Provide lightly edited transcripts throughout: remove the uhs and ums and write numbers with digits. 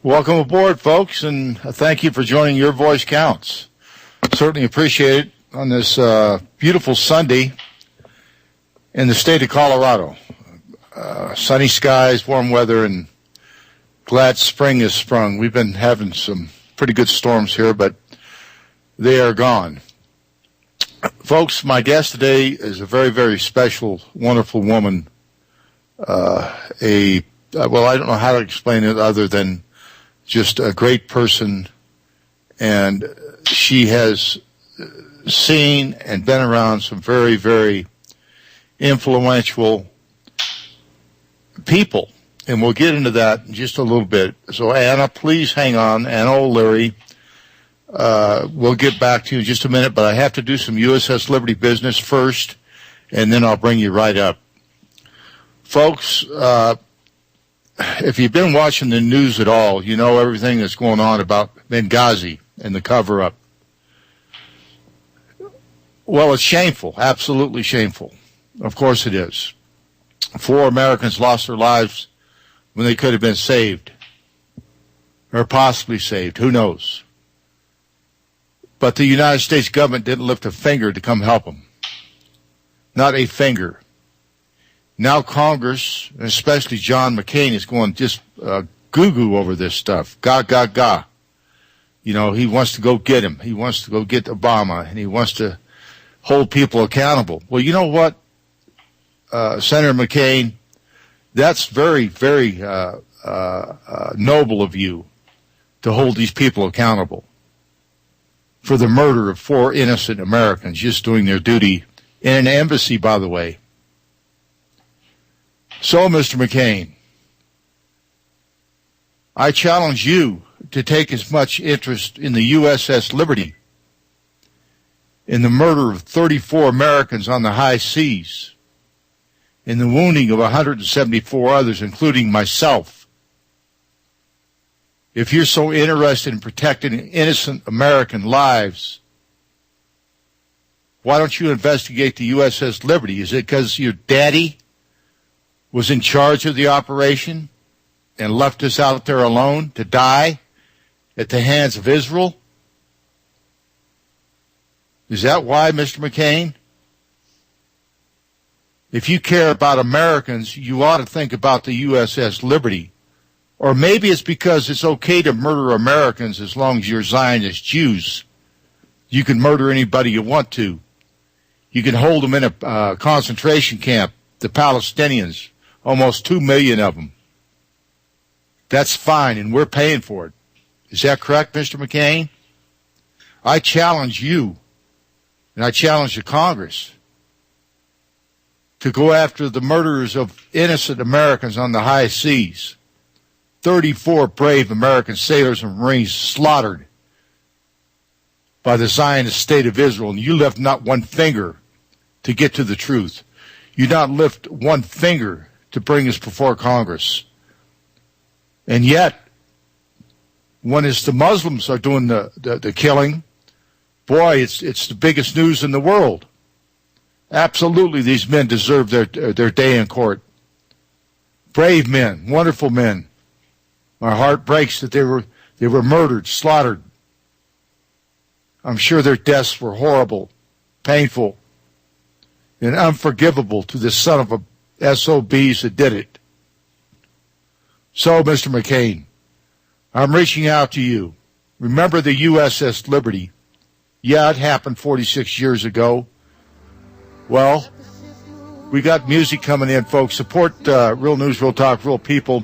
Welcome aboard, folks, and thank you for joining Your Voice Counts. Certainly appreciate it on this beautiful Sunday in the state of Colorado. Sunny skies, warm weather, and glad spring has sprung. We've been having some pretty good storms here, but they are gone. Folks, my guest today is a very, very special, wonderful woman. Well, I don't know how to explain it other than just a great person, and she has seen and been around some very, very influential people, and we'll get into that in just a little bit. So, Anna, please hang on. Anna O'Leary, we'll get back to you in just a minute, but I have to do some USS Liberty business first, and then I'll bring you right up. Folks, if you've been watching the news at all, you know everything that's going on about Benghazi and the cover-up. Well, it's shameful, absolutely shameful. Of course it is. 4 Americans lost their lives when they could have been saved, or possibly saved, who knows. But the United States government didn't lift a finger to come help them. Not a finger. Now Congress, and especially John McCain, is going just goo-goo over this stuff. Ga. You know, he wants to go get him. He wants to go get Obama, and he wants to hold people accountable. Well, you know what, Senator McCain, that's very, very noble of you to hold these people accountable for the murder of 4 innocent Americans just doing their duty in an embassy, by the way. So, Mr. McCain, I challenge you to take as much interest in the USS Liberty, in the murder of 34 Americans on the high seas, in the wounding of 174 others, including myself. If you're so interested in protecting innocent American lives, why don't you investigate the USS Liberty? Is it because your daddy was in charge of the operation and left us out there alone to die at the hands of Israel? Is that why, Mr. McCain? If you care about Americans, you ought to think about the USS Liberty. Or maybe it's because it's okay to murder Americans as long as you're Zionist Jews. You can murder anybody you want to. You can hold them in a concentration camp, the Palestinians. Almost 2 million of them. That's fine, and we're paying for it. Is that correct, Mr. McCain? I challenge you, and I challenge the Congress, to go after the murderers of innocent Americans on the high seas. 34 brave American sailors and Marines slaughtered by the Zionist state of Israel, and you left not one finger to get to the truth. You not lift one finger to bring us before Congress. And yet, when it's the Muslims are doing the killing, boy, it's the biggest news in the world. Absolutely, these men deserve their day in court. Brave men, wonderful men. My heart breaks that they were murdered, slaughtered. I'm sure their deaths were horrible, painful, and unforgivable to the son of a SOBs that did it. So, Mr. McCain, I'm reaching out to you. Remember the USS Liberty. Yeah, it happened 46 years ago. Well, we got music coming in, folks. Support Real News, Real Talk, Real People,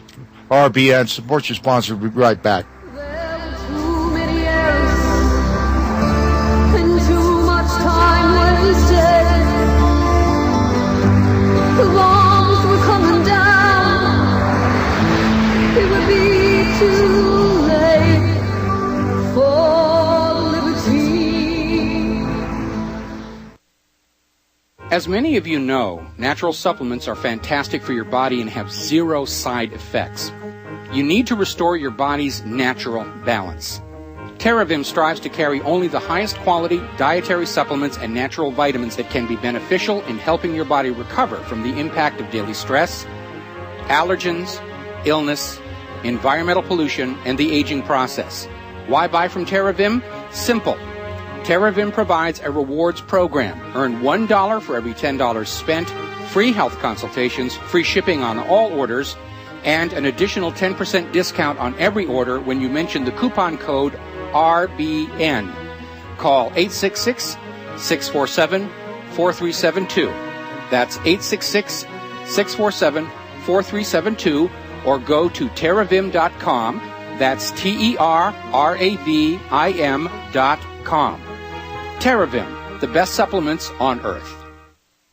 RBN. Support your sponsor. We'll be right back. As many of you know, natural supplements are fantastic for your body and have 0 side effects. You need to restore your body's natural balance. Terravim strives to carry only the highest quality dietary supplements and natural vitamins that can be beneficial in helping your body recover from the impact of daily stress, allergens, illness, environmental pollution, and the aging process. Why buy from Terravim? Simple. Terravim provides a rewards program. Earn $1 for every $10 spent, free health consultations, free shipping on all orders, and an additional 10% discount on every order when you mention the coupon code RBN. Call 866-647-4372. That's 866-647-4372, or go to terravim.com. That's TERRAVIM.com. Terravim, the best supplements on earth.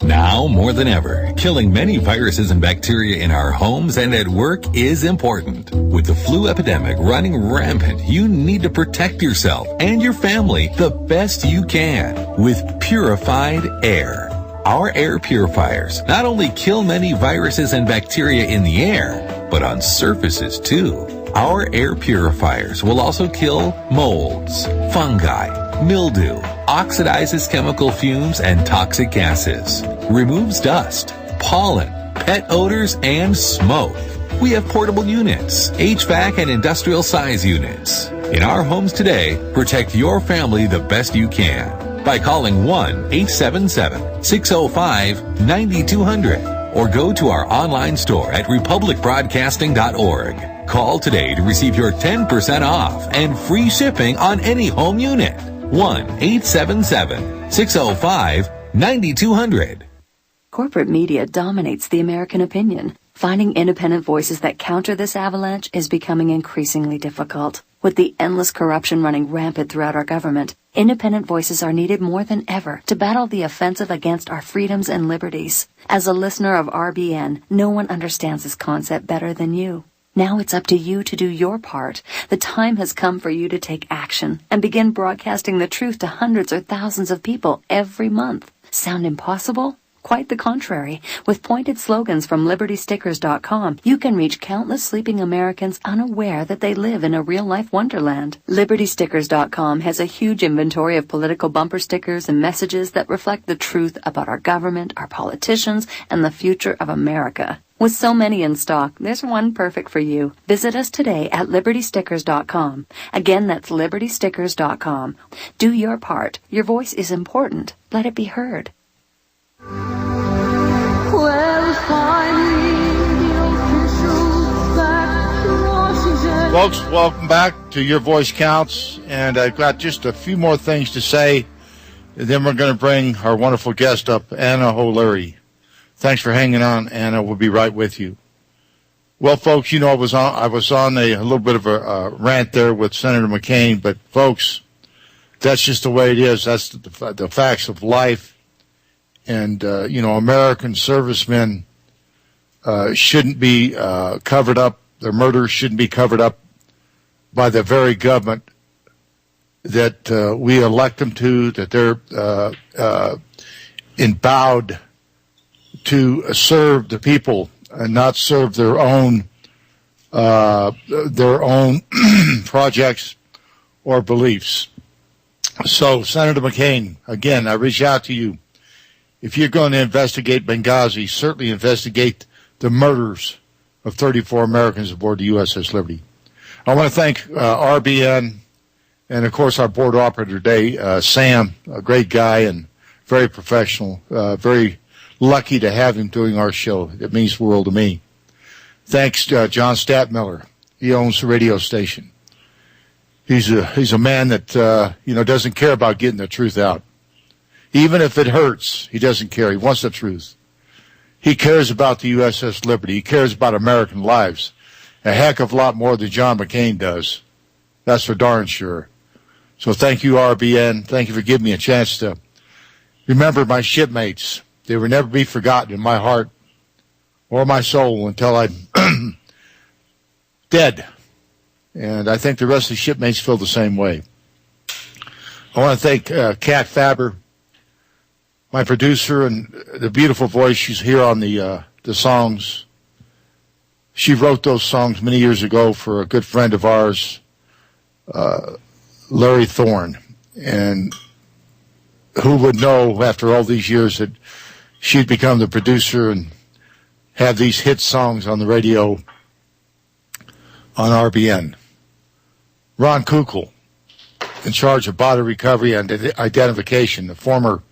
Now more than ever, killing many viruses and bacteria in our homes and at work is important. With the flu epidemic running rampant, you need to protect yourself and your family the best you can with purified air. Our air purifiers not only kill many viruses and bacteria in the air, but on surfaces too. Our air purifiers will also kill molds, fungi, mildew, oxidizes chemical fumes and toxic gases, removes dust, pollen, pet odors, and smoke. We have portable units, HVAC and industrial size units. In our homes today, protect your family the best you can by calling 1-877-605-9200 or go to our online store at republicbroadcasting.org. Call today to receive your 10% off and free shipping on any home unit. 1-877-605-9200. Corporate media dominates the American opinion. Finding independent voices that counter this avalanche is becoming increasingly difficult. With the endless corruption running rampant throughout our government, independent voices are needed more than ever to battle the offensive against our freedoms and liberties. As a listener of RBN, no one understands this concept better than you. Now it's up to you to do your part. The time has come for you to take action and begin broadcasting the truth to hundreds or thousands of people every month. Sound impossible? Quite the contrary. With pointed slogans from LibertyStickers.com, you can reach countless sleeping Americans unaware that they live in a real-life wonderland. LibertyStickers.com has a huge inventory of political bumper stickers and messages that reflect the truth about our government, our politicians, and the future of America. With so many in stock, there's one perfect for you. Visit us today at LibertyStickers.com. Again, that's LibertyStickers.com. Do your part. Your voice is important. Let it be heard. Folks, welcome back to Your Voice Counts, and I've got just a few more things to say, and then we're going to bring our wonderful guest up, Anna O'Leary. Thanks for hanging on, Anna. We'll be right with you. Well, folks, you know I was on a little bit of a rant there with Senator McCain, but folks, that's just the way it is. That's the facts of life. And, American servicemen shouldn't be covered up. Their murders shouldn't be covered up by the very government that we elect them to, that they're endowed to serve the people and not serve their own projects or beliefs. So, Senator McCain, again, I reach out to you. If you're going to investigate Benghazi, certainly investigate the murders of 34 Americans aboard the USS Liberty. I want to thank RBN and, of course, our board operator today, Sam, a great guy and very professional, very lucky to have him doing our show. It means the world to me. Thanks, John Statmiller. He owns the radio station. He's a man that, doesn't care about getting the truth out. Even if it hurts, he doesn't care. He wants the truth. He cares about the USS Liberty. He cares about American lives a heck of a lot more than John McCain does. That's for darn sure. So thank you, RBN. Thank you for giving me a chance to remember my shipmates. They will never be forgotten in my heart or my soul until I'm dead. And I think the rest of the shipmates feel the same way. I want to thank Kat Faber, my producer, and the beautiful voice she's here on the songs. She wrote those songs many years ago for a good friend of ours, Larry Thorne. And who would know after all these years that she'd become the producer and have these hit songs on the radio on RBN. Ron Kukl, in charge of body recovery and identification, the former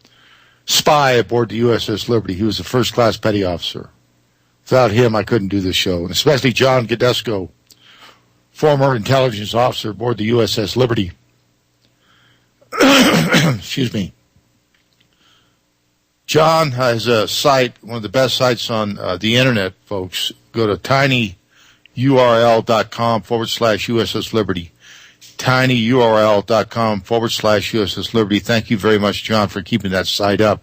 spy aboard the USS Liberty. He was a first-class petty officer. Without him, I couldn't do this show. And especially John Gadesco, former intelligence officer aboard the USS Liberty. Excuse me. John has a site, one of the best sites on the internet, folks. Go to tinyurl.com/USS Liberty. tinyurl.com/USS Liberty. Thank you very much, John, for keeping that site up.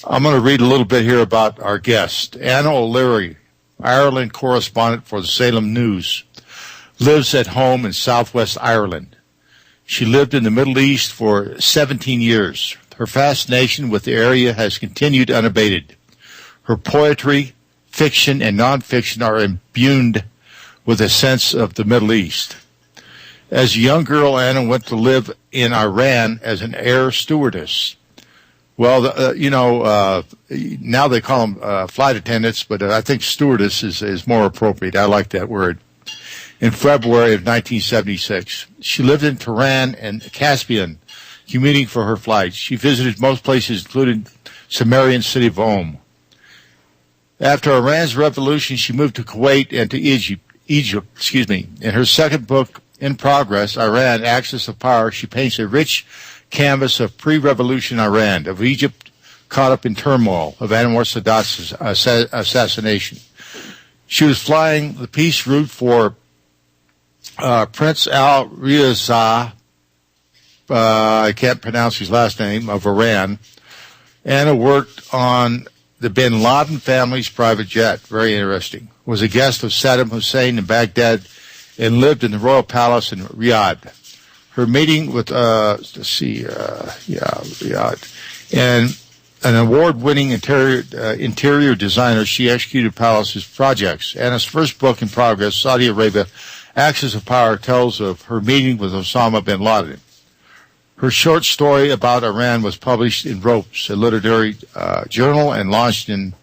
I'm going to read a little bit here about our guest. Anna O'Leary, Ireland correspondent for the Salem News, lives at home in southwest Ireland. She lived in the Middle East for 17 years. Her fascination with the area has continued unabated. Her poetry, fiction, and nonfiction are imbued with a sense of the Middle East. As a young girl, Anna went to live in Iran as an air stewardess. Well, now they call them flight attendants, but I think stewardess is more appropriate. I like that word. In February of 1976, she lived in Tehran and Caspian, commuting for her flights. She visited most places, including Sumerian city of Om. After Iran's revolution, she moved to Kuwait and to Egypt. In her second book, In Progress, Iran, Axis of Power, she paints a rich canvas of pre-revolution Iran, of Egypt caught up in turmoil, of Anwar Sadat's assassination. She was flying the peace route for Prince Reza, I can't pronounce his last name, of Iran. Anna worked on the bin Laden family's private jet. Very interesting. Was a guest of Saddam Hussein in Baghdad and lived in the Royal Palace in Riyadh. Her meeting with, Riyadh, and an award-winning interior designer, she executed Palace's projects. Anna's first book, In Progress, Saudi Arabia, Axis of Power, tells of her meeting with Osama bin Laden. Her short story about Iran was published in Ropes, a literary journal, and launched in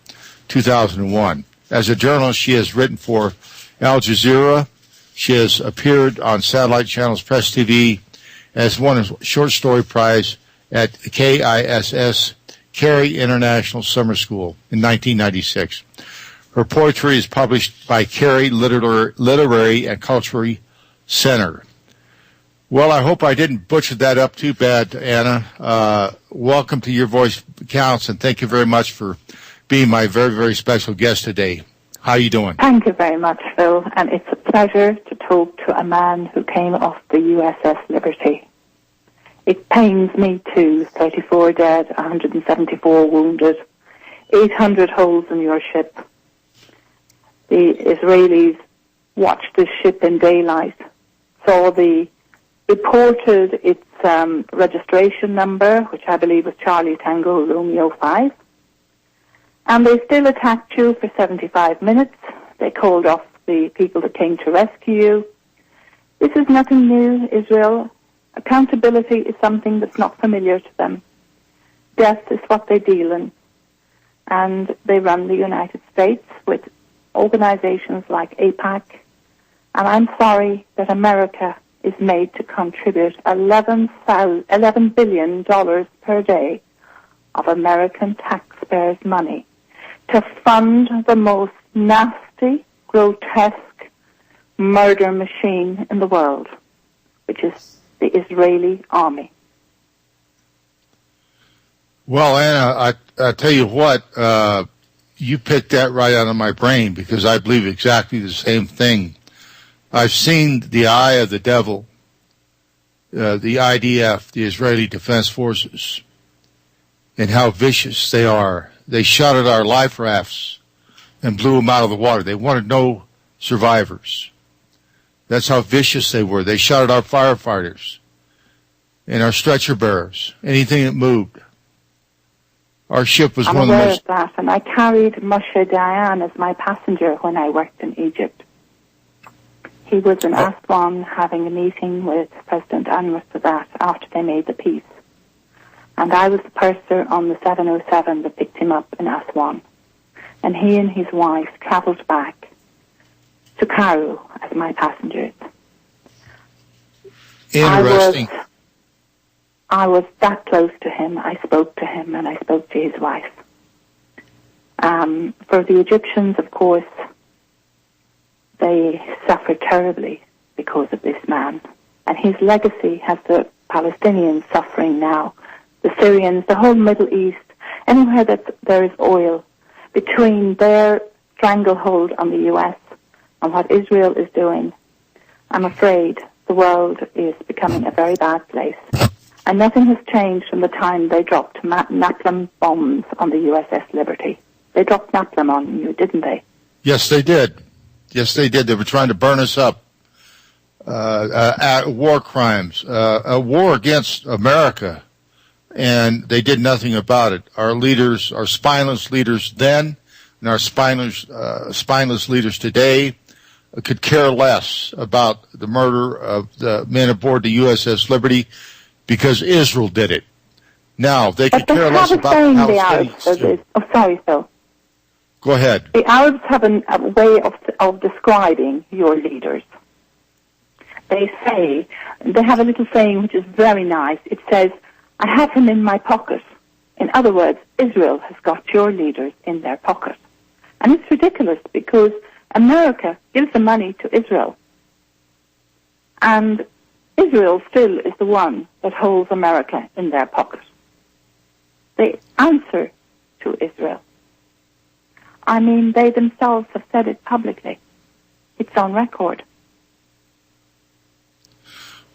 2001. As a journalist, she has written for Al Jazeera. She has appeared on satellite channels, Press TV, as won a short story prize at KISS, Cary International Summer School, in 1996. Her poetry is published by Cary Literary and Cultural Center. Well, I hope I didn't butcher that up too bad, Anna. Welcome to Your Voice Counts, and thank you very much for being my very, very special guest today. How are you doing? Thank you very much, Phil, and it's a pleasure to talk to a man who came off the USS Liberty. It pains me too, 34 dead, 174 wounded, 800 holes in your ship. The Israelis watched the ship in daylight, reported its registration number, which I believe was Charlie Tango Romeo 5, and they still attacked you for 75 minutes. They called off the people that came to rescue you. This is nothing new, Israel. Accountability is something that's not familiar to them. Death is what they deal in. And they run the United States with organizations like AIPAC. And I'm sorry that America is made to contribute $11 billion per day of American taxpayers' money to fund the most nasty, grotesque murder machine in the world, which is the Israeli army. Well, Anna, I tell you what, you picked that right out of my brain, because I believe exactly the same thing. I've seen the eye of the devil, the IDF, the Israeli Defense Forces, and how vicious they are. They shot at our life rafts and blew them out of the water. They wanted no survivors. That's how vicious they were. They shot at our firefighters and our stretcher bearers, anything that moved. Our ship was I'm one of the aware most... of that, and I carried Moshe Dayan as my passenger when I worked in Egypt. He was in Aswan having a meeting with President Anwar Sadat after they made the peace. And I was the purser on the 707 that picked him up in Aswan. And he and his wife travelled back Sukharu as my passengers. Interesting. I was that close to him. I spoke to him and I spoke to his wife. For the Egyptians, of course, they suffered terribly because of this man. And his legacy has the Palestinians suffering now, the Syrians, the whole Middle East, anywhere that there is oil, between their stranglehold on the U.S. and what Israel is doing. I'm afraid the world is becoming a very bad place. And nothing has changed from the time they dropped napalm bombs on the USS Liberty. They dropped napalm on you, didn't they? Yes, they did. Yes, they did. They were trying to burn us up. War crimes, a war against America, and they did nothing about it. Our leaders, our spineless leaders then, and our spineless leaders today could care less about the murder of the men aboard the USS Liberty because Israel did it. Now, they could care less about the Palestinians. Sorry, Phil. Go ahead. The Arabs have a way of describing your leaders. They have a little saying which is very nice. It says, I have him in my pocket. In other words, Israel has got your leaders in their pocket. And it's ridiculous because America gives the money to Israel. And Israel still is the one that holds America in their pocket. They answer to Israel. I mean, they themselves have said it publicly. It's on record.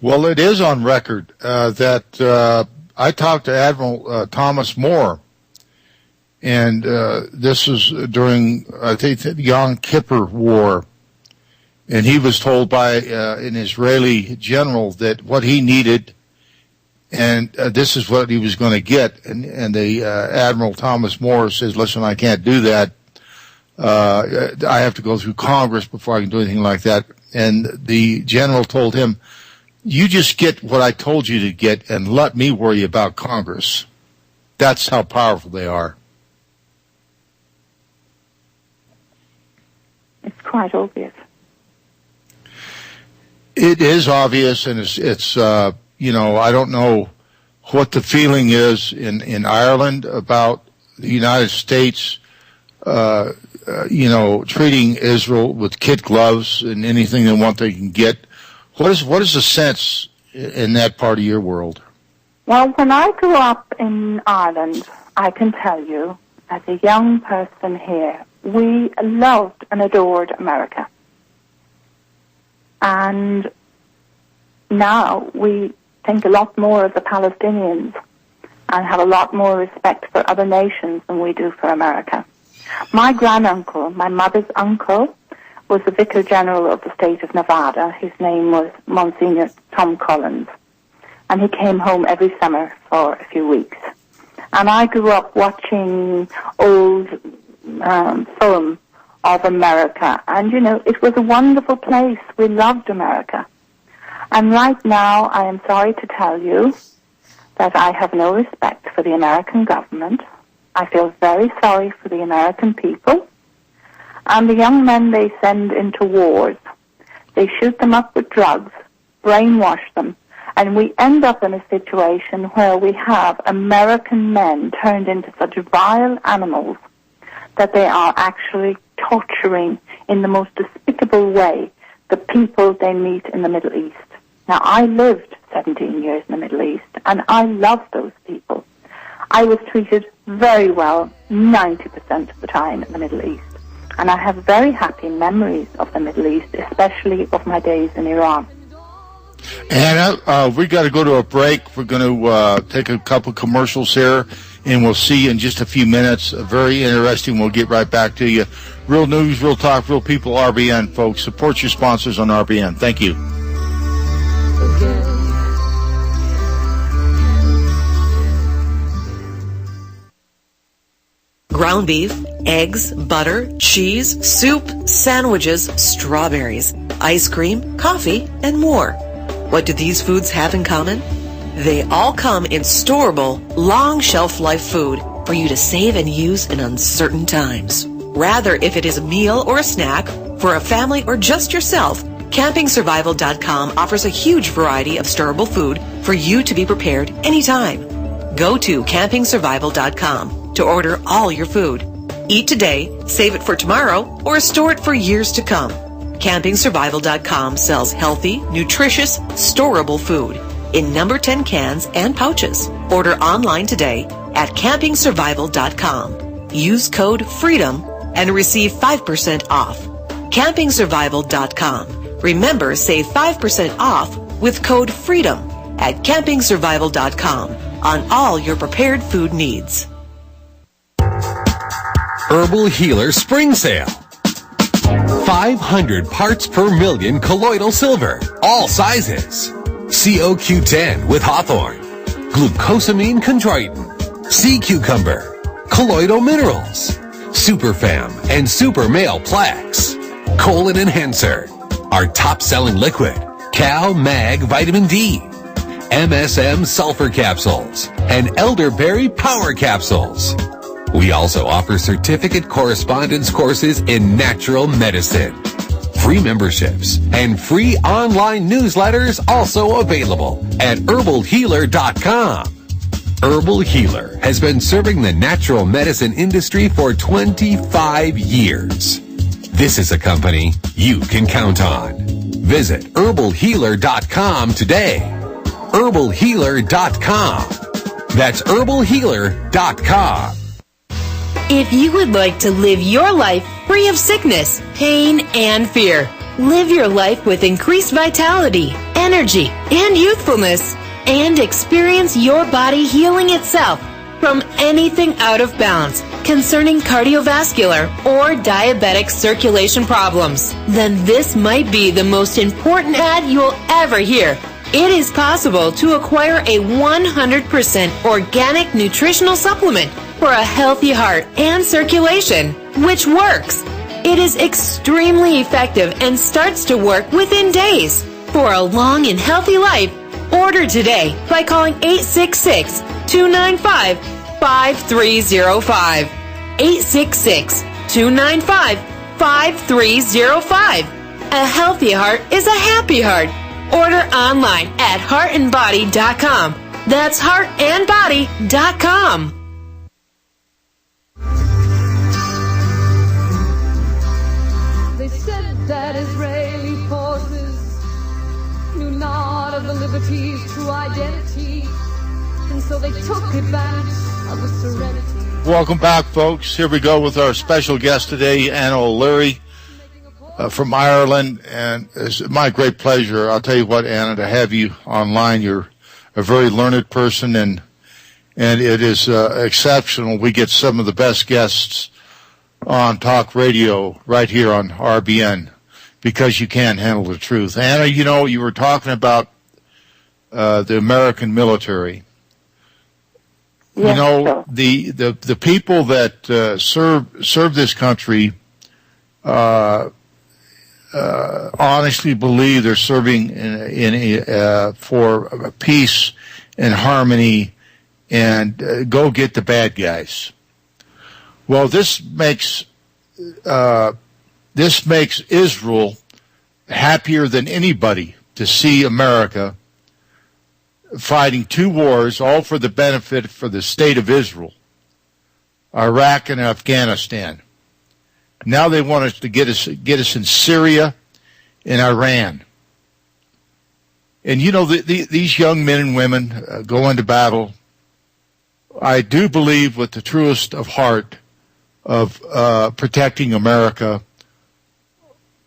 Well, it is on record that I talked to Admiral Thomas Moore, and this was during, I think, the Yom Kippur War, and he was told by an Israeli general that what he needed, and this is what he was going to get, and the Admiral Thomas Moore says, listen, I can't do that. I have to go through Congress before I can do anything like that. And the general told him, you just get what I told you to get and let me worry about Congress. That's how powerful they are. It's quite obvious. It is obvious, and it's I don't know what the feeling is in Ireland about the United States, treating Israel with kid gloves and anything they want they can get. What is the sense in that part of your world? Well, when I grew up in Ireland, I can tell you, as a young person here, we loved and adored America. And now we think a lot more of the Palestinians and have a lot more respect for other nations than we do for America. My granduncle, my mother's uncle, was the Vicar General of the state of Nevada. His name was Monsignor Tom Collins. And he came home every summer for a few weeks. And I grew up watching old film of America. And, it was a wonderful place. We loved America. And right now, I am sorry to tell you that I have no respect for the American government. I feel very sorry for the American people. And the young men they send into wars, they shoot them up with drugs, brainwash them, and we end up in a situation where we have American men turned into such vile animals that they are actually torturing in the most despicable way the people they meet in the Middle East. Now, I lived 17 years in the Middle East, and I loved those people. I was treated very well 90% of the time in the Middle East. And I have very happy memories of the Middle East, especially of my days in Iran. Anna, we got to go to a break. We're going to take a couple commercials here, and we'll see you in just a few minutes. Very interesting. We'll get right back to you. Real news, real talk, real people, RBN, folks. Support your sponsors on RBN. Thank you. Ground beef, eggs, butter, cheese, soup, sandwiches, strawberries, ice cream, coffee, and more. What do these foods have in common? They all come in storable, long shelf life food for you to save and use in uncertain times. Rather, if it is a meal or a snack, For a family or just yourself, CampingSurvival.com offers a huge variety of storable food for you to be prepared anytime. Go to CampingSurvival.com to order all your food. Eat today, save it for tomorrow, or store it for years to come. CampingSurvival.com sells healthy, nutritious, storable food in number 10 cans and pouches. Order online today at CampingSurvival.com. Use code FREEDOM and receive 5% off. CampingSurvival.com. Remember, save 5% off with code FREEDOM at CampingSurvival.com on all your prepared food needs. Herbal Healer Spring Sale. 500 parts per million colloidal silver, all sizes. COQ10 with hawthorn, glucosamine chondroitin, sea cucumber, colloidal minerals, Superfam and Super Male Plaques, colon enhancer, our top-selling liquid, Cal Mag Vitamin D, MSM sulfur capsules, and elderberry power capsules. We also offer certificate correspondence courses in natural medicine. Free memberships and free online newsletters also available at herbalhealer.com. Herbal Healer has been serving the natural medicine industry for 25 years. This is a company you can count on. Visit herbalhealer.com today. herbalhealer.com. That's herbalhealer.com. If you would like to live your life free of sickness, pain, and fear, live your life with increased vitality, energy, and youthfulness, and experience your body healing itself from anything out of balance concerning cardiovascular or diabetic circulation problems, then this might be the most important ad you'll ever hear. It is possible to acquire a 100% organic nutritional supplement for a healthy heart and circulation, which works. It is extremely effective and starts to work within days. For a long and healthy life, order today by calling 866-295-5305. 866-295-5305. A healthy heart is a happy heart. Order online at heartandbody.com. That's heartandbody.com. They said that Israeli forces knew not of the liberty's true identity, and so they took advantage of the serenity. Welcome back, folks. Here we go with our special guest today, Anna O'Leary from Ireland, and it's my great pleasure. I'll tell you what, Anna, to have you online. You're a very learned person, and it is exceptional. We get some of the best guests on talk radio right here on RBN because you can't handle the truth. Anna, you know, you were talking about the American military. Yes, you know, sure. the people that serve this country honestly believe they're serving for peace and harmony and go get the bad guys. Well, this makes Israel happier than anybody to see America fighting two wars, all for the benefit for the state of Israel, Iraq and Afghanistan. Now they want us to get us in Syria and Iran. And you know, these young men and women go into battle, I do believe, with the truest of heart of protecting America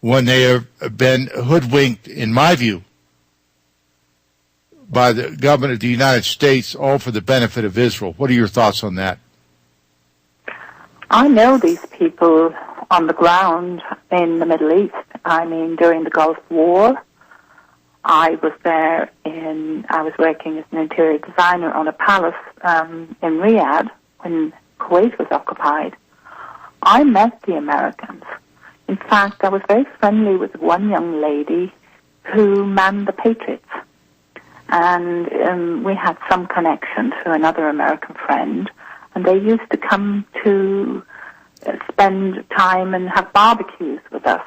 when they have been hoodwinked, in my view, by the government of the United States, all for the benefit of Israel. What are your thoughts on that? I know these people on the ground in the Middle East. I mean, during the Gulf War, I was there I was working as an interior designer on a palace in Riyadh when Kuwait was occupied. I met the Americans. In fact, I was very friendly with one young lady who manned the Patriots. And we had some connection to another American friend, and they used to come to spend time and have barbecues with us.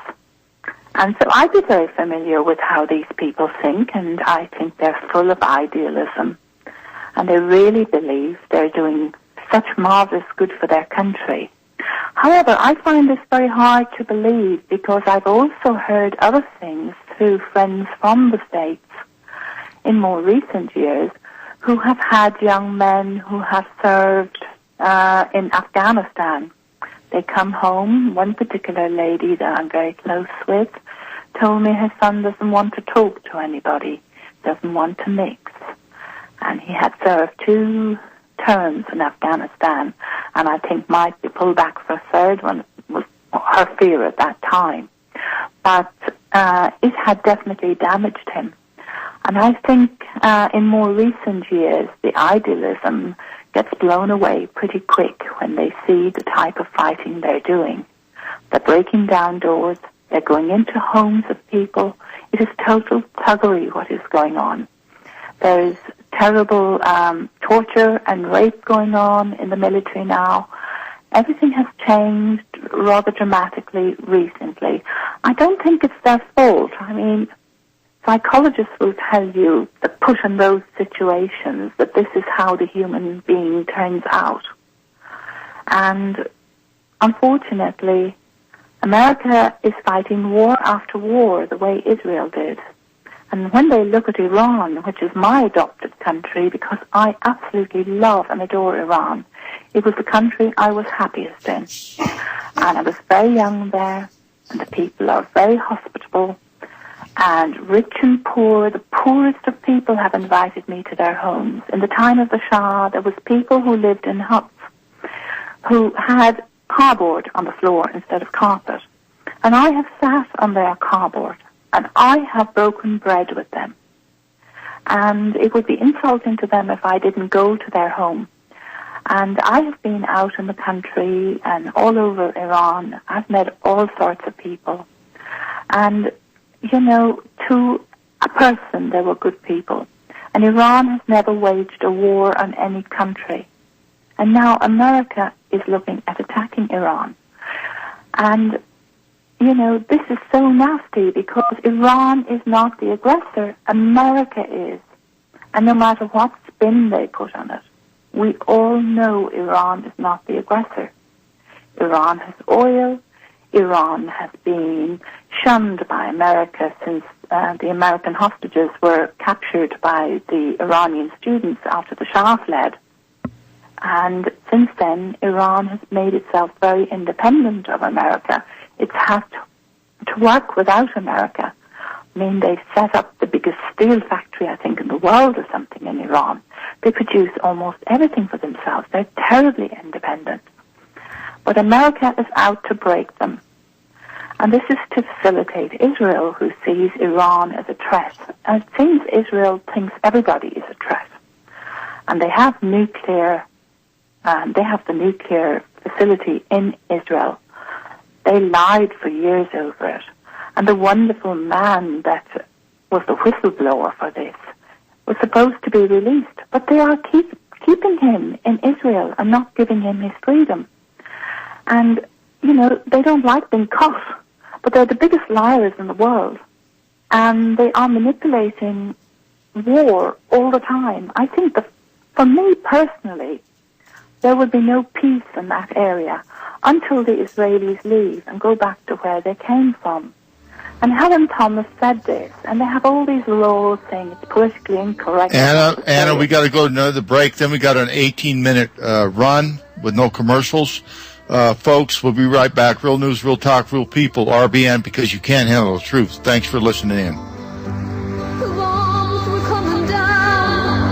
And so I'd be very familiar with how these people think, and I think they're full of idealism. And they really believe they're doing such marvelous good for their country. However, I find this very hard to believe because I've also heard other things through friends from the States in more recent years who have had young men who have served in Afghanistan. They come home. One particular lady that I'm very close with told me her son doesn't want to talk to anybody, doesn't want to mix. And he had served 2 terms in Afghanistan, and I think might be pulled back for a third one, was her fear at that time. But it had definitely damaged him. And I think in more recent years, the idealism gets blown away pretty quick when they see the type of fighting they're doing. They're breaking down doors, they're going into homes of people. It is total thuggery what is going on. There's terrible torture and rape going on in the military now. Everything has changed rather dramatically recently. I don't think it's their fault. I mean, psychologists will tell you that put in those situations that this is how the human being turns out. And unfortunately, America is fighting war after war the way Israel did. And when they look at Iran, which is my adopted country, because I absolutely love and adore Iran, it was the country I was happiest in. And I was very young there, and the people are very hospitable, and rich and poor, the poorest of people have invited me to their homes. In the time of the Shah, there was people who lived in huts, who had cardboard on the floor instead of carpet. And I have sat on their cardboard, and I have broken bread with them. And it would be insulting to them if I didn't go to their home. And I have been out in the country and all over Iran. I've met all sorts of people. And, you know, to a person, they were good people. And Iran has never waged a war on any country. And now America is looking at attacking Iran. And you know, this is so nasty because Iran is not the aggressor. America is. And no matter what spin they put on it, we all know Iran is not the aggressor. Iran has oil. Iran has been shunned by America since the American hostages were captured by the Iranian students after the Shah fled. And since then, Iran has made itself very independent of America. It's had to work without America. I mean, they've set up the biggest steel factory, I think, in the world or something in Iran. They produce almost everything for themselves. They're terribly independent. But America is out to break them. And this is to facilitate Israel, who sees Iran as a threat. And it seems Israel thinks everybody is a threat. And they have the nuclear facility in Israel. They lied for years over it. And the wonderful man that was the whistleblower for this was supposed to be released. But they are keeping him in Israel and not giving him his freedom. And, you know, they don't like being caught. But they're the biggest liars in the world. And they are manipulating war all the time. I think that, for me personally, there would be no peace in that area until the Israelis leave and go back to where they came from. And Helen Thomas said this, and they have all these laws saying it's politically incorrect. Anna, we got to go to another break. Then we got an 18-minute run with no commercials. Folks, we'll be right back. Real news, real talk, real people, RBN, because you can't handle the truth. Thanks for listening in. The bombs were coming down.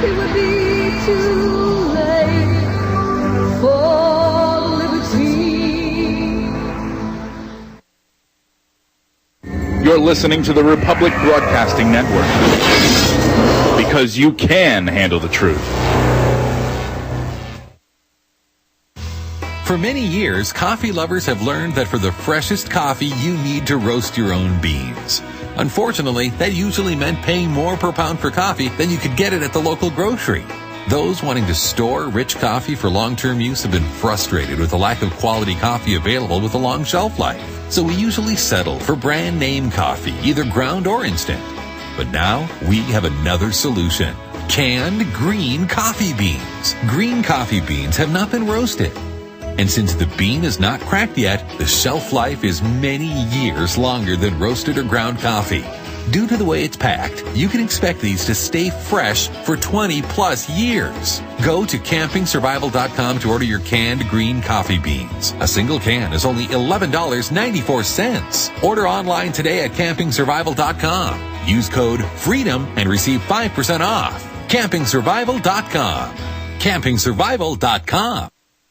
It would be too late for liberty. You're listening to the Republic Broadcasting Network, because you can handle the truth. For many years, coffee lovers have learned that for the freshest coffee, you need to roast your own beans. Unfortunately, that usually meant paying more per pound for coffee than you could get it at the local grocery. Those wanting to store rich coffee for long-term use have been frustrated with the lack of quality coffee available with a long shelf life. So we usually settle for brand name coffee, either ground or instant. But now we have another solution. Canned green coffee beans. Green coffee beans have not been roasted. And since the bean is not cracked yet, the shelf life is many years longer than roasted or ground coffee. Due to the way it's packed, you can expect these to stay fresh for 20 plus years. Go to campingsurvival.com to order your canned green coffee beans. A single can is only $11.94. Order online today at campingsurvival.com. Use code FREEDOM and receive 5% off. campingsurvival.com. campingsurvival.com.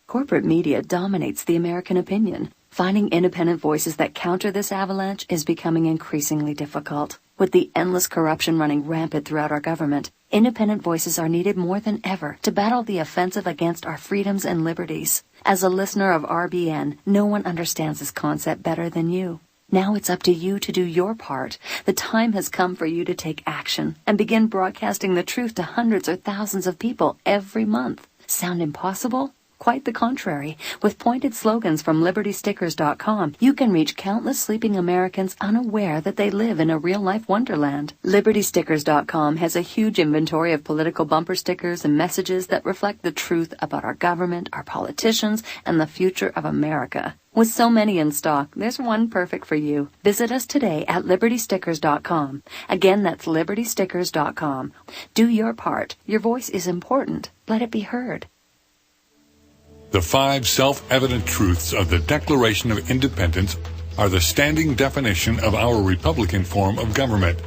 Corporate media dominates the American opinion. Finding independent voices that counter this avalanche is becoming increasingly difficult. With the endless corruption running rampant throughout our government, independent voices are needed more than ever to battle the offensive against our freedoms and liberties. As a listener of RBN, no one understands this concept better than you. Now it's up to you to do your part. The time has come for you to take action and begin broadcasting the truth to hundreds or thousands of people every month. Sound impossible? Quite the contrary. With pointed slogans from LibertyStickers.com, you can reach countless sleeping Americans unaware that they live in a real-life wonderland. LibertyStickers.com has a huge inventory of political bumper stickers and messages that reflect the truth about our government, our politicians, and the future of America. With so many in stock, there's one perfect for you. Visit us today at LibertyStickers.com. Again, that's LibertyStickers.com. Do your part. Your voice is important. Let it be heard. The 5 self-evident truths of the Declaration of Independence are the standing definition of our Republican form of government.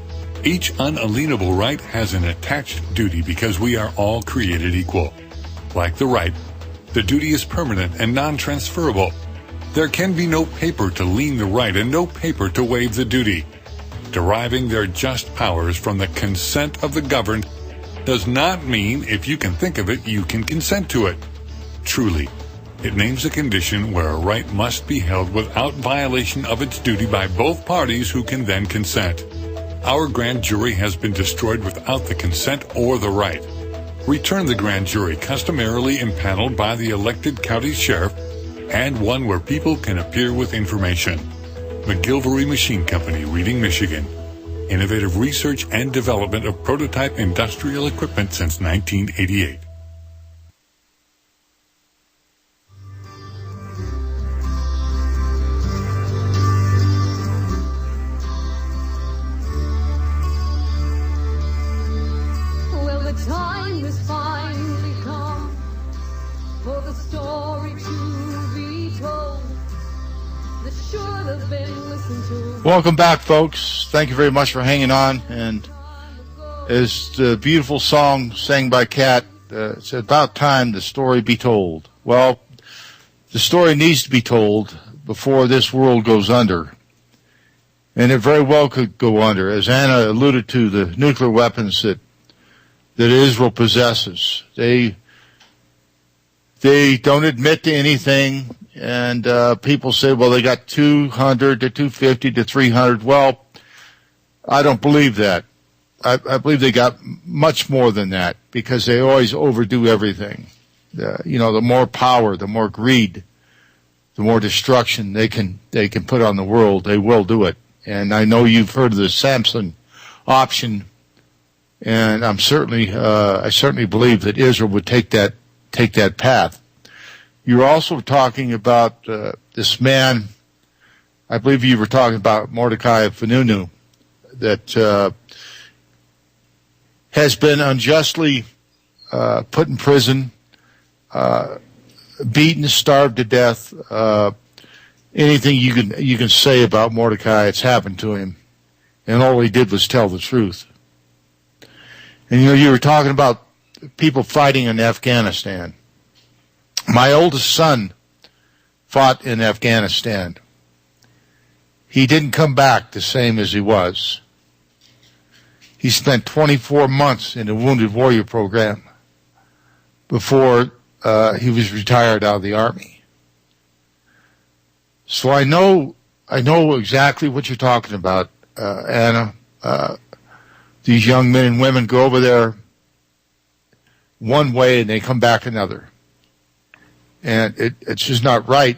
Each unalienable right has an attached duty because we are all created equal. Like the right, the duty is permanent and non-transferable. There can be no paper to lien the right and no paper to waive the duty. Deriving their just powers from the consent of the governed does not mean if you can think of it, you can consent to it. Truly, it names a condition where a right must be held without violation of its duty by both parties who can then consent. Our grand jury has been destroyed without the consent or the right. Return the grand jury customarily impaneled by the elected county sheriff and one where people can appear with information. McGilvery Machine Company, Reading, Michigan. Innovative research and development of prototype industrial equipment since 1988. Welcome back, folks. Thank you very much for hanging on. And as the beautiful song sang by Kat, it's about time the story be told. Well, the story needs to be told before this world goes under. And it very well could go under. As Anna alluded to, the nuclear weapons that Israel possesses, they don't admit to anything. And people say, well, they got 200 to 250 to 300. Well, I don't believe that. I believe they got much more than that because they always overdo everything. The more power, the more greed, the more destruction they can put on the world, they will do it. And I know you've heard of the Samson option, and I certainly believe that Israel would take that path. You're also talking about this man, I believe you were talking about Mordecai Vanunu, that has been unjustly put in prison, beaten, starved to death. Anything you can say about Mordecai, it's happened to him. And all he did was tell the truth. And you were talking about people fighting in Afghanistan. My oldest son fought in Afghanistan. He didn't come back the same as he was. He spent 24 months in the Wounded Warrior program before he was retired out of the Army. So I know exactly what you're talking about, Anna. These young men and women go over there one way and they come back another. And it's just not right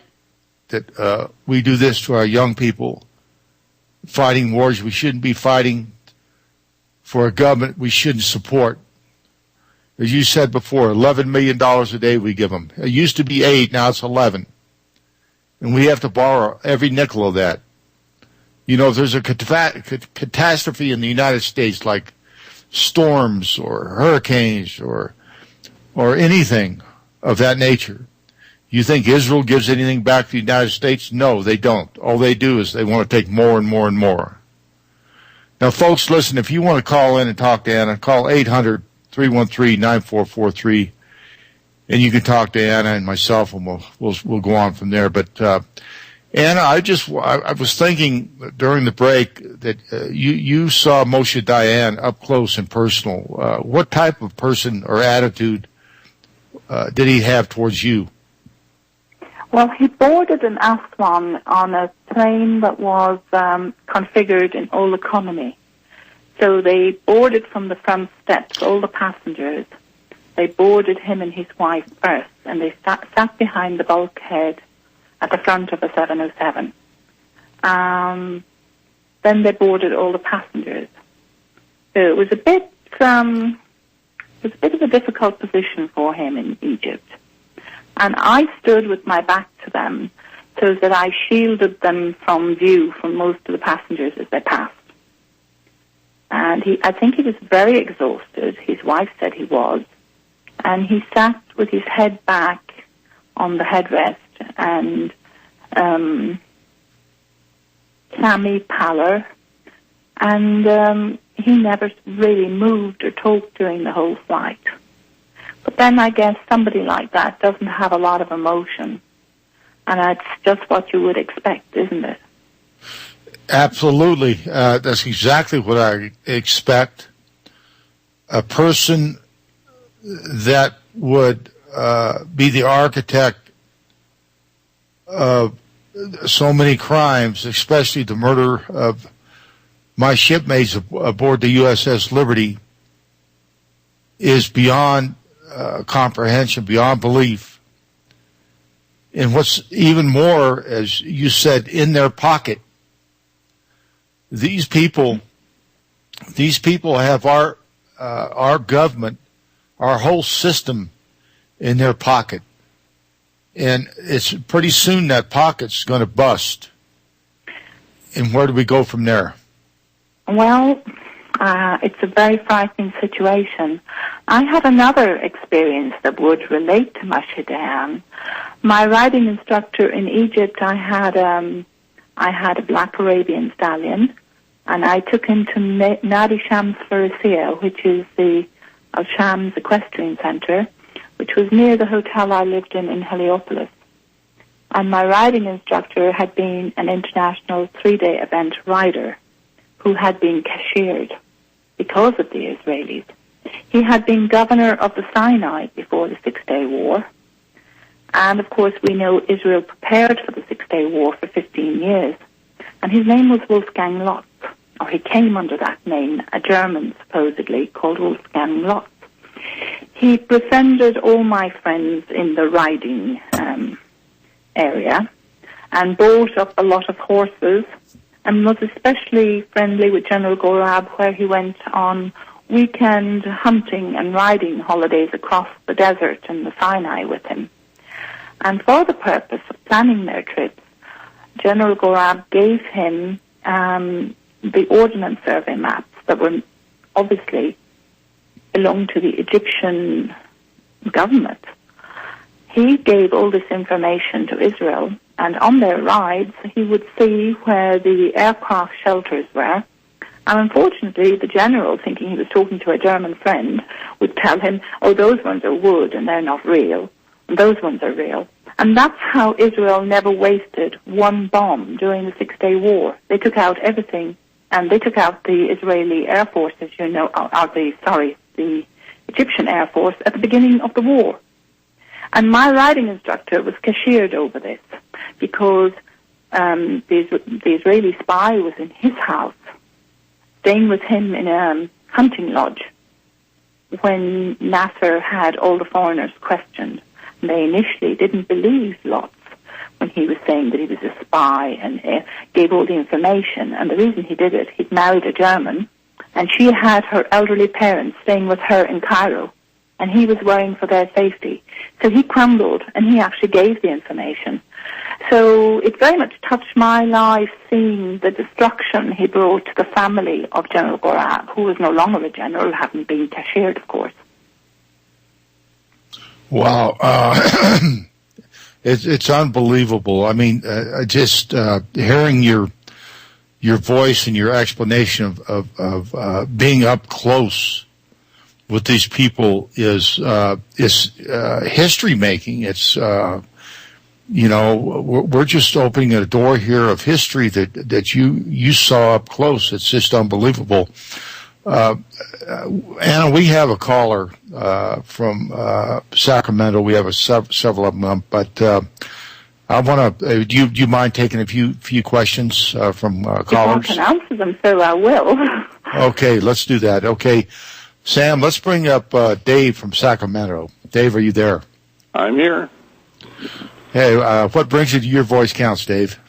that we do this to our young people, fighting wars we shouldn't be fighting, for a government we shouldn't support. As you said before, $11 million a day we give them. It used to be 8, now it's 11. And we have to borrow every nickel of that. You know, if there's a catastrophe in the United States, like storms or hurricanes or anything of that nature, you think Israel gives anything back to the United States? No, they don't. All they do is they want to take more and more and more. Now, folks, listen, if you want to call in and talk to Anna, call 800-313-9443, and you can talk to Anna and myself, and we'll go on from there. But Anna, I was thinking during the break that you saw Moshe Dayan up close and personal. What type of person or attitude did he have towards you? Well, he boarded an Aswan on a plane that was configured in all economy. So they boarded from the front steps, all the passengers. They boarded him and his wife first, and they sat behind the bulkhead at the front of a 707. Then they boarded all the passengers. So it was a bit of a difficult position for him in Egypt. And I stood with my back to them so that I shielded them from view from most of the passengers as they passed. And I think he was very exhausted. His wife said he was. And he sat with his head back on the headrest and clammy pallor. And he never really moved or talked during the whole flight. But then I guess somebody like that doesn't have a lot of emotion. And that's just what you would expect, isn't it? Absolutely. That's exactly what I expect. A person that would be the architect of so many crimes, especially the murder of my shipmates aboard the USS Liberty, is beyond comprehension, beyond belief. And what's even more, as you said, in their pocket, these people have our government, our whole system in their pocket. And it's pretty soon that pocket's going to bust. And where do we go from there? Well, it's a very frightening situation. I had another experience that would relate to Moshe Dayan. My riding instructor in Egypt, I had a black Arabian stallion, and I took him to Nadi Shams Farisiya, which is the Al-Shams Equestrian Center, which was near the hotel I lived in Heliopolis. And my riding instructor had been an international 3-day event rider who had been cashiered because of the Israelis. He had been governor of the Sinai before the Six-Day War. And, of course, we know Israel prepared for the Six-Day War for 15 years. And his name was Wolfgang Lotz, or he came under that name, a German, supposedly, called Wolfgang Lotz. He befriended all my friends in the riding area and bought up a lot of horses and was especially friendly with General Gorab, where he went on weekend hunting and riding holidays across the desert and the Sinai with him. And for the purpose of planning their trips, General Gorab gave him the Ordnance Survey maps that were obviously belonged to the Egyptian government. He gave all this information to Israel, and on their rides, he would see where the aircraft shelters were. And unfortunately, the general, thinking he was talking to a German friend, would tell him, oh, those ones are wood and they're not real, and those ones are real. And that's how Israel never wasted one bomb during the Six-Day War. They took out everything, and they took out the Israeli Air Force, as you know, the Egyptian Air Force at the beginning of the war. And my riding instructor was cashiered over this because the Israeli spy was in his house, staying with him in a hunting lodge, when Nasser had all the foreigners questioned. And they initially didn't believe Lotz when he was saying that he was a spy and gave all the information. And the reason he did it, he'd married a German, and she had her elderly parents staying with her in Cairo, and he was worrying for their safety. So he crumbled, and he actually gave the information. So it very much touched my life seeing the destruction he brought to the family of General Gorab, who was no longer a general, having been cashiered, of course. Wow. It's unbelievable. I mean, just hearing your voice and your explanation of being up close with these people is history making. It's we're just opening a door here of history that you saw up close. It's just unbelievable. Anna, we have a caller from Sacramento. We have several of them, but I want to. Do you mind taking a few questions from callers? If I can answer them, so I will. Okay, let's do that. Okay, Sam, let's bring up Dave from Sacramento. Dave, are you there? I'm here. Hey, what brings you to Your Voice Counts, Dave?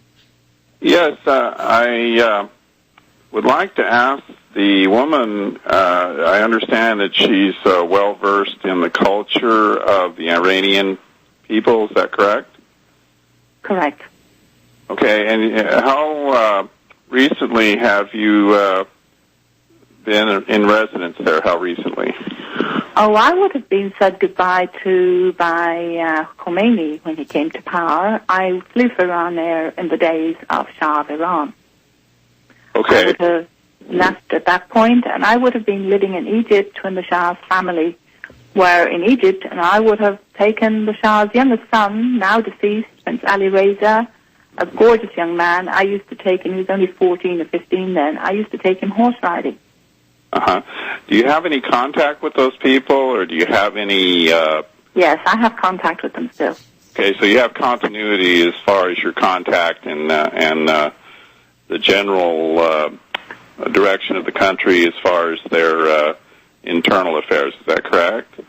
Yes, I would like to ask the woman, I understand that she's well-versed in the culture of the Iranian people. Is that correct? Correct. Okay, and how recently have you been in residence there? How recently? Oh, I would have been said goodbye to by Khomeini when he came to power. I flew for Iran there in the days of Shah of Iran. Okay. I would have left at that point, and I would have been living in Egypt when the Shah's family were in Egypt, and I would have taken the Shah's youngest son, now deceased, Prince Ali Reza, a gorgeous young man. I used to take him, he was only 14 or 15 then, I used to take him horse riding. Uh-huh. Do you have any contact with those people, or do you have any... Yes, I have contact with them still. Okay, so you have continuity as far as your contact and the general direction of the country as far as their internal affairs. Is that correct?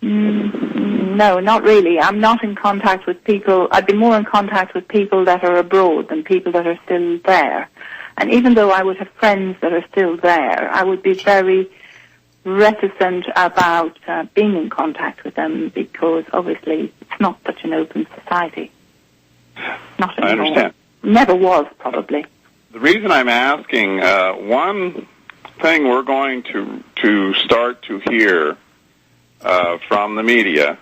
No, not really. I'm not in contact with people. I'd be more in contact with people that are abroad than people that are still there. And even though I would have friends that are still there, I would be very reticent about being in contact with them because obviously it's not such an open society. Not anymore. I understand. Never was, probably. The reason I'm asking, one thing we're going to start to hear from the media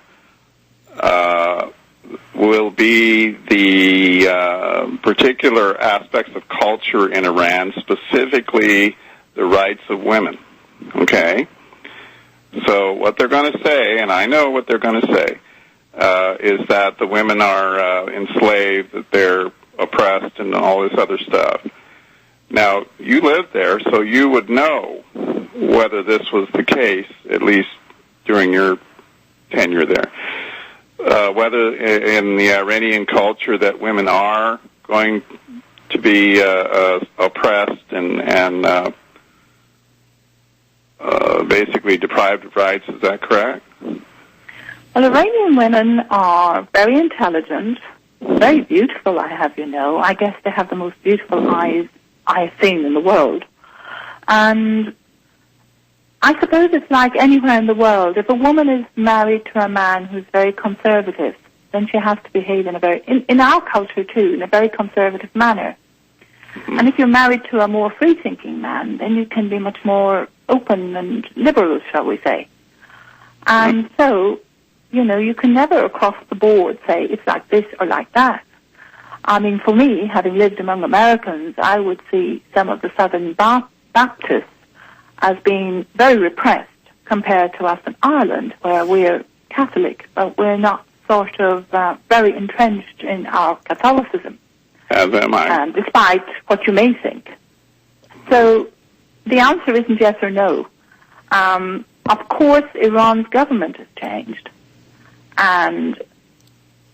will be the particular aspects of culture in Iran, specifically the rights of women. Okay? So what they're going to say, and I know what they're going to say, is that the women are enslaved, that they're oppressed, and all this other stuff. Now, you lived there, so you would know whether this was the case, at least during your tenure there. Whether in the Iranian culture that women are going to be oppressed and basically deprived of rights. Is that correct? Well, Iranian women are very intelligent, very beautiful, I have you know. I guess they have the most beautiful eyes I've seen in the world. And I suppose it's like anywhere in the world. If a woman is married to a man who's very conservative, then she has to behave in a very, in our culture too, in a very conservative manner. And if you're married to a more free-thinking man, then you can be much more open and liberal, shall we say. And so, you know, you can never across the board say it's like this or like that. I mean, for me, having lived among Americans, I would see some of the Southern Baptists as being very repressed compared to us in Ireland, where we're Catholic, but we're not sort of very entrenched in our Catholicism. As am I. Despite what you may think. So the answer isn't yes or no. Of course, Iran's government has changed. And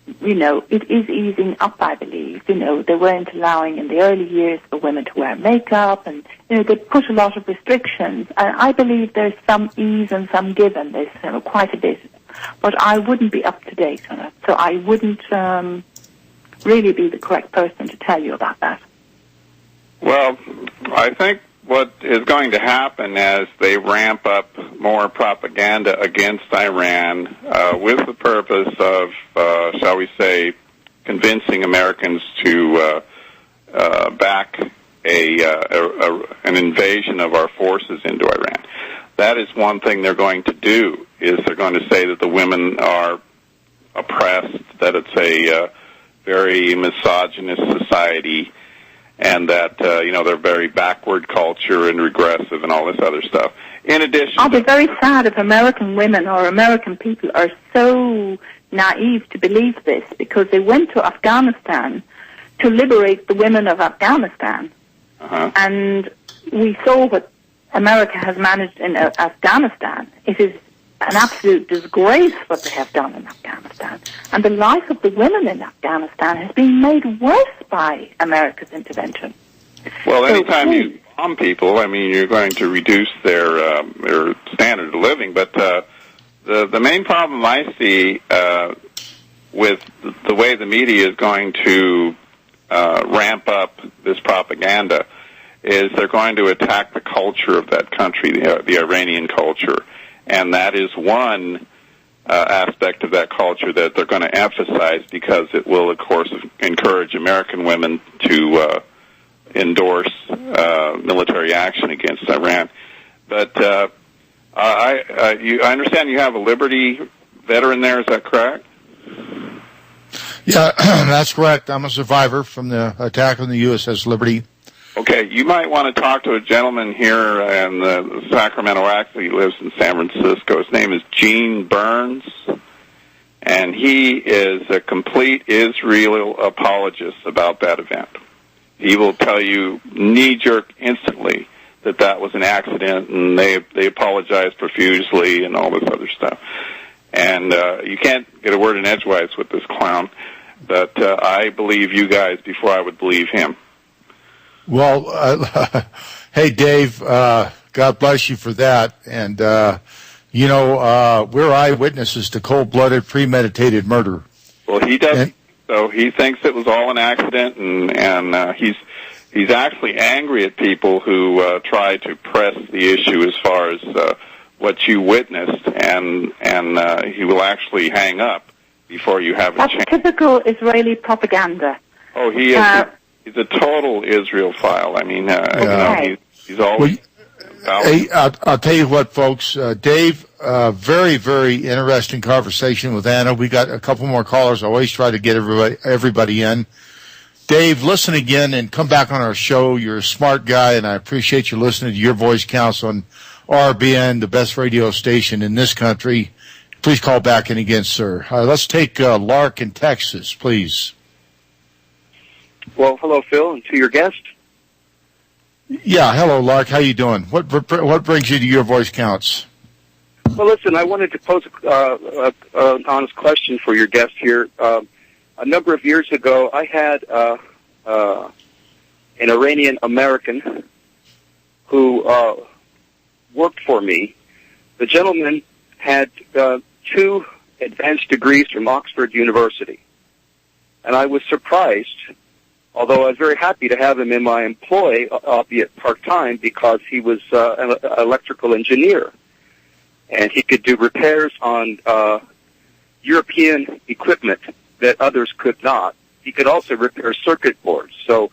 it is easing up, I believe. They weren't allowing in the early years for women to wear makeup, and, they put a lot of restrictions. And I believe there's some ease and some give in this, quite a bit. But I wouldn't be up to date on it. So I wouldn't really be the correct person to tell you about that. Well, I think what is going to happen as they ramp up more propaganda against Iran with the purpose of, shall we say, convincing Americans to back an invasion of our forces into Iran. That is one thing they're going to do, is they're going to say that the women are oppressed, that it's a very misogynist society, and that, they're very backward culture and regressive and all this other stuff. In addition... I'll be very sad if American women or American people are so naive to believe this, because they went to Afghanistan to liberate the women of Afghanistan. Uh-huh. And we saw what America has managed in Afghanistan. It is an absolute disgrace what they have done in Afghanistan. And the life of the women in Afghanistan has been made worse by America's intervention. Well, anytime you bomb people, you're going to reduce their standard of living. But the main problem I see with the way the media is going to ramp up this propaganda is they're going to attack the culture of that country, the Iranian culture. And that is one aspect of that culture that they're going to emphasize, because it will, of course, encourage American women to endorse military action against Iran. But I understand you have a Liberty veteran there. Is that correct? Yeah, that's correct. I'm a survivor from the attack on the USS Liberty. Okay, you might want to talk to a gentleman here in Sacramento. Actually, he lives in San Francisco. His name is Gene Burns, and he is a complete Israel apologist about that event. He will tell you knee-jerk instantly that was an accident, and they apologize profusely and all this other stuff. And you can't get a word in edgewise with this clown, but I believe you guys before I would believe him. Well, hey, Dave, God bless you for that. And, we're eyewitnesses to cold-blooded, premeditated murder. Well, he doesn't. So he thinks it was all an accident, and he's actually angry at people who try to press the issue as far as what you witnessed, and he will actually hang up before you have a chance. That's typical Israeli propaganda. Oh, he is. He's a total Israel-phile. He's always... Hey, I'll tell you what, folks. Dave, very, very interesting conversation with Anna. We got a couple more callers. I always try to get everybody in. Dave, listen again and come back on our show. You're a smart guy, and I appreciate you listening to Your Voice Counts on RBN, the best radio station in this country. Please call back in again, sir. Let's take Lark in Texas, please. Well, hello, Phil, and to your guest. Yeah, hello, Lark. How you doing? What brings you to Your Voice Counts? Well, listen, I wanted to pose an honest question for your guest here. A number of years ago, I had an Iranian American who worked for me. The gentleman had 2 advanced degrees from Oxford University, and I was surprised. Although I was very happy to have him in my employ, albeit part-time, because he was an electrical engineer. And he could do repairs on European equipment that others could not. He could also repair circuit boards. So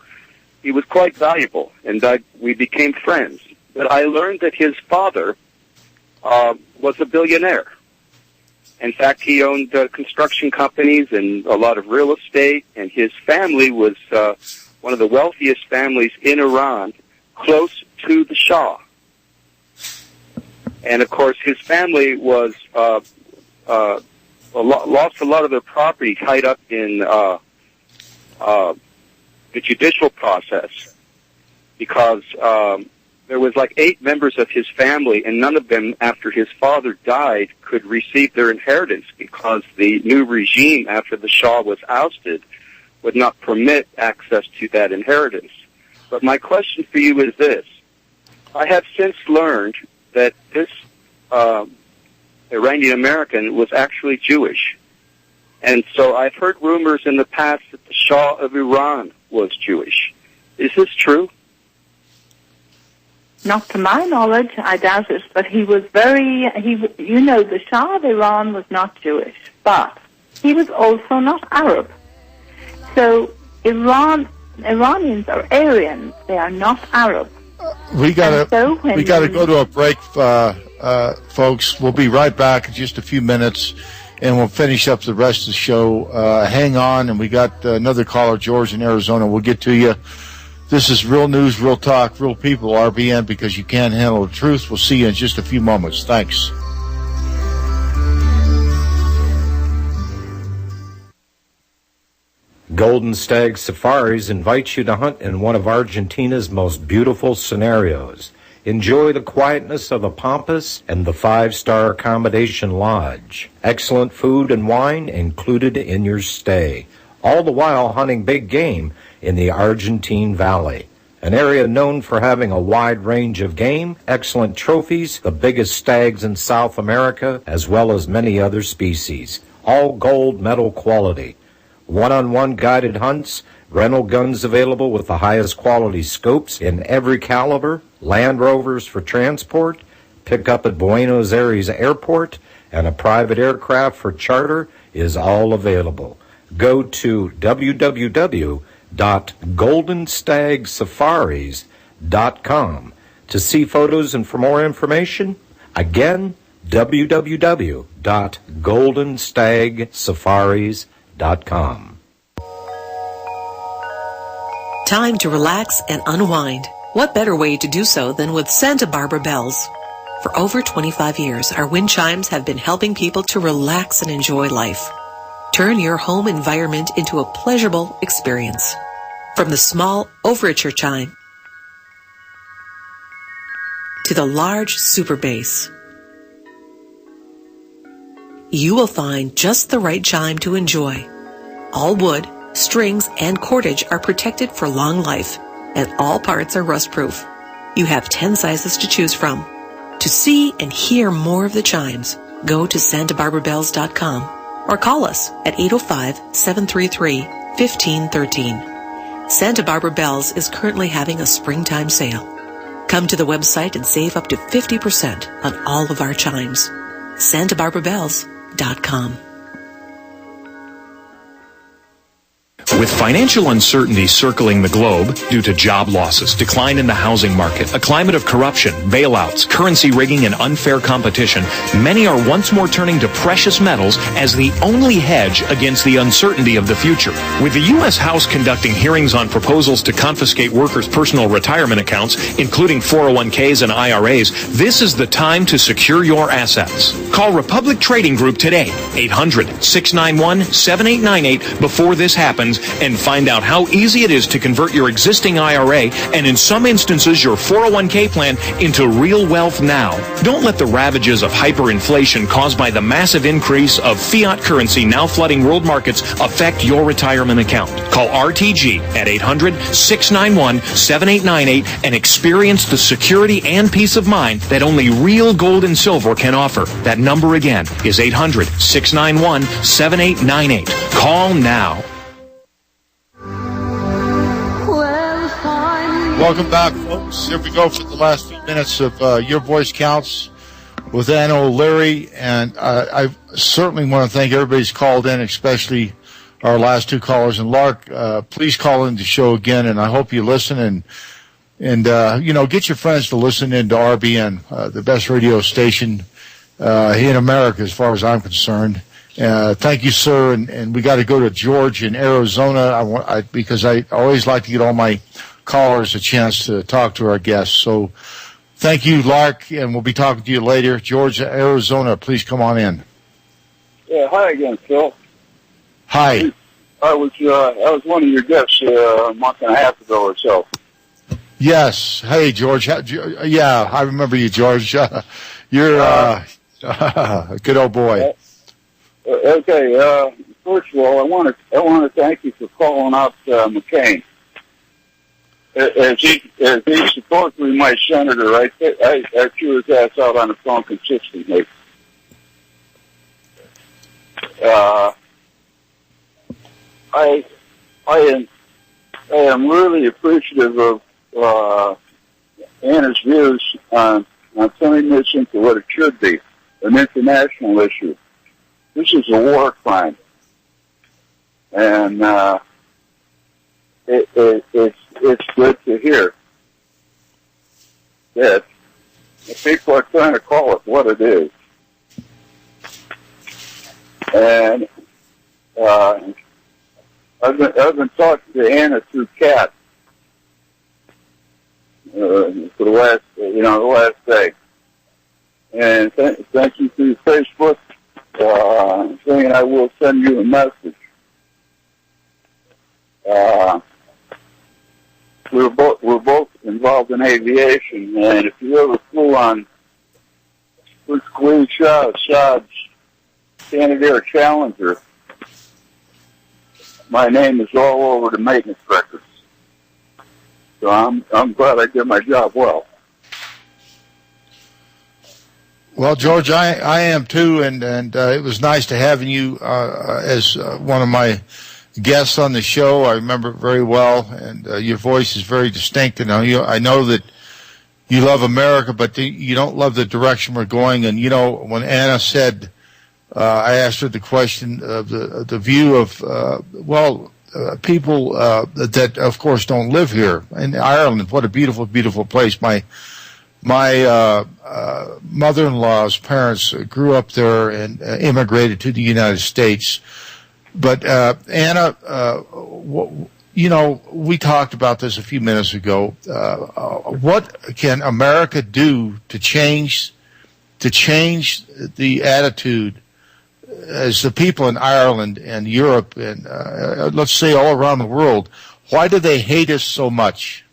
he was quite valuable, and we became friends. But I learned that his father was a billionaire. In fact, he owned construction companies and a lot of real estate, and his family was one of the wealthiest families in Iran, close to the Shah. And, of course, his family was lost a lot of their property tied up in the judicial process because there was like 8 members of his family, and none of them, after his father died, could receive their inheritance because the new regime, after the Shah was ousted, would not permit access to that inheritance. But my question for you is this. I have since learned that this Iranian American was actually Jewish. And so I've heard rumors in the past that the Shah of Iran was Jewish. Is this true? Not to my knowledge, I doubt it, but the Shah of Iran was not Jewish, but he was also not Arab. So Iranians are Aryans, they are not Arab. We gotta go to a break, folks. We'll be right back in just a few minutes, and we'll finish up the rest of the show. Hang on, and we got another caller, George in Arizona. We'll get to you. This is Real News, Real Talk, Real People, RBN, because you can't handle the truth. We'll see you in just a few moments. Thanks. Golden Stag Safaris invites you to hunt in one of Argentina's most beautiful scenarios. Enjoy the quietness of the Pampas and the 5-star accommodation lodge. Excellent food and wine included in your stay. All the while hunting big game in the Argentine Valley, an area known for having a wide range of game, excellent trophies, the biggest stags in South America, as well as many other species. All gold medal quality. One-on-one guided hunts, rental guns available with the highest quality scopes in every caliber, Land Rovers for transport, pick up at Buenos Aires Airport, and a private aircraft for charter is all available. Go to www.goldenstagsafaris.com to see photos and for more information. Again, www.goldenstagsafaris.com. Time to relax and unwind. What better way to do so than with Santa Barbara Bells? For over 25 years, our wind chimes have been helping people to relax and enjoy life. Turn your home environment into a pleasurable experience. From the small overture chime to the large super bass, you will find just the right chime to enjoy. All wood, strings, and cordage are protected for long life, and all parts are rust-proof. You have 10 sizes to choose from. To see and hear more of the chimes, go to santabarbarbells.com or call us at 805-733-1513. Santa Barbara Bells is currently having a springtime sale. Come to the website and save up to 50% on all of our chimes. santabarbarbells.com. With financial uncertainty circling the globe due to job losses, decline in the housing market, a climate of corruption, bailouts, currency rigging, and unfair competition, many are once more turning to precious metals as the only hedge against the uncertainty of the future. With the U.S. House conducting hearings on proposals to confiscate workers' personal retirement accounts, including 401ks and IRAs, this is the time to secure your assets. Call Republic Trading Group today, 800-691-7898 before this happens, and find out how easy it is to convert your existing IRA and in some instances your 401k plan into real wealth now. Don't let the ravages of hyperinflation caused by the massive increase of fiat currency now flooding world markets affect your retirement account. Call RTG at 800-691-7898 and experience the security and peace of mind that only real gold and silver can offer. That number again is 800-691-7898. Call now. Welcome back, folks. Here we go for the last few minutes of Your Voice Counts with Ann O'Leary. And I certainly want to thank everybody's called in, especially our last two callers. And Lark, please call in the show again, and I hope you listen and get your friends to listen in to RBN, the best radio station in America as far as I'm concerned. Thank you, sir. And we got to go to George in Arizona because I always like to get all my callers a chance to talk to our guests. So thank you, Lark, and we'll be talking to you later. George, Arizona, please come on in. Yeah, hi again, Phil. Hi. I was one of your guests a month and a half ago or so. Yes. Hey, George. Yeah, I remember you, George. You're a good old boy. Okay. First of all, I want to thank you for calling out McCain. As he's supposedly my senator, I threw his ass out on the phone consistently. I am really appreciative of Anna's views on turning this into what it should be, an international issue. This is a war crime, and it's good to hear that people are trying to call it what it is. And I've been talking to Anna through Cat for the last day, and thank you through Facebook, saying I will send you a message. We're both involved in aviation, and if you ever flew on Shah's Canadair Challenger, my name is all over the maintenance records. So I'm glad I did my job well. Well, George, I am too, and it was nice to have you as one of my guests on the show. I remember it very well, and your voice is very distinct. And I know that you love America, but you don't love the direction we're going. And when Anna said, I asked her the question of the view of people that, of course, don't live here in Ireland. What a beautiful, beautiful place. My mother-in-law's parents grew up there and immigrated to the United States. But Anna, we talked about this a few minutes ago. What can America do to change the attitude as the people in Ireland and Europe and let's say all around the world? Why do they hate us so much?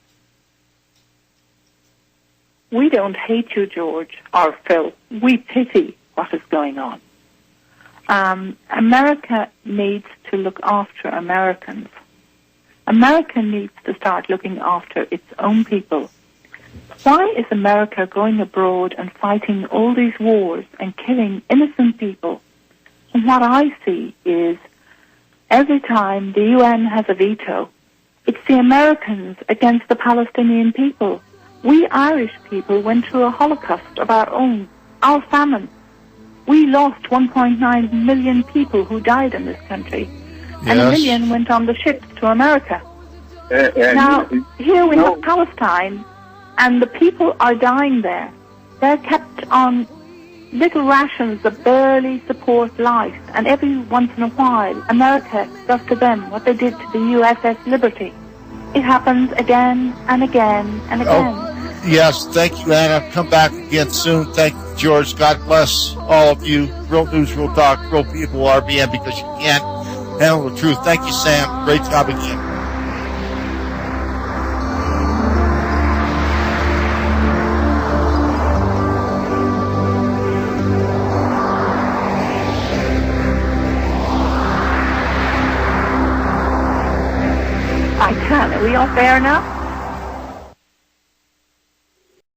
We don't hate you, George or Phil. We pity what is going on. America needs to look after Americans. America needs to start looking after its own people. Why is America going abroad and fighting all these wars and killing innocent people? And what I see is every time the UN has a veto, it's the Americans against the Palestinian people. We Irish people went through a Holocaust of our own, our famine. We lost 1.9 million people who died in this country. Yes. And 1 million went on the ships to America. Now, here we have Palestine, and the people are dying there. They're kept on little rations that barely support life, and every once in a while, America does to them what they did to the USS Liberty. It happens again and again and again. Oh, yes, thank you, Anna. Come back again soon. Thank you, George. God bless all of you. Real News, Real Talk, Real People, RBN, because you can't handle the truth. Thank you, Sam. Great job again. I can. Are we off air now?